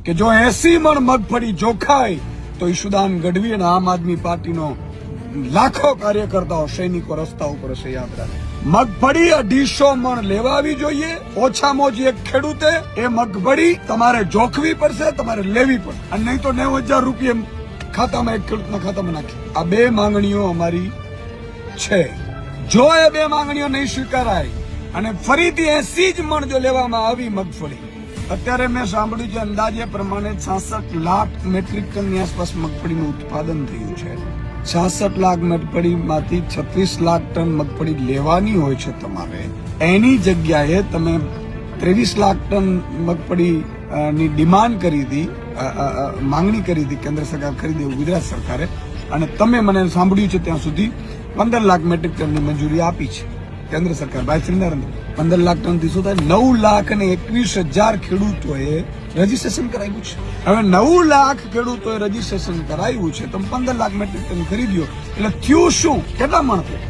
કે જો 80 મણ મગફળી જોખાય તો ઈશુદાન ગઢવી અને આમ આદમી પાર્ટીનો લાખો કાર્યકર્તાઓ સૈનિકો રસ્તા ઉપર હશે. યાદ રાખે, મગફળી 250 મણ લેવાવી જોઈએ. ઓછામાં ઓછી એક ખેડૂતે એ મગફળી તમારે જોખવી પડશે, તમારે લેવી પડશે, અને નહીં તો 90,000 રૂપિયા ખાતામાં એક ખેડૂતના ખાતામાં નાખી. આ 2 માંગણીઓ અમારી છે. જો એ 2 માંગણીઓ નહીં સ્વીકારાય અને ફરીથી 80 જ મણ જો લેવામાં આવી મગફળી, અત્યારે મેં સાંભળ્યું છે અંદાજે પ્રમાણે 66 લાખ મેટ્રિક ટનની આસપાસ મગફળીનું ઉત્પાદન થયું છે. 66 લાખ મગફળીમાંથી 36 લાખ ટન મગફળી લેવાની હોય છે તમારે. એની જગ્યાએ તમે 23 લાખ ટન મગફળી ની ડિમાન્ડ કરી હતી, માંગણી કરી હતી કેન્દ્ર સરકાર ખરીદે ગુજરાત સરકારે, અને તમે મને સાંભળ્યું છે ત્યાં સુધી 15 લાખ મેટ્રિક ટનની મંજૂરી આપી છે કેન્દ્ર સરકાર ભાઈ શ્રી નરેન્દ્ર. 15 લાખ ટન થી શું થાય? 9,21,000 ખેડૂતોએ રજીસ્ટ્રેશન કરાવ્યું છે. હવે 9 લાખ ખેડૂતોએ રજીસ્ટ્રેશન કરાવ્યું છે, તમે 15 લાખ મેટ્રિક ટન ખરીદ્યો એટલે થયું શું? કેટલા મણ થયું?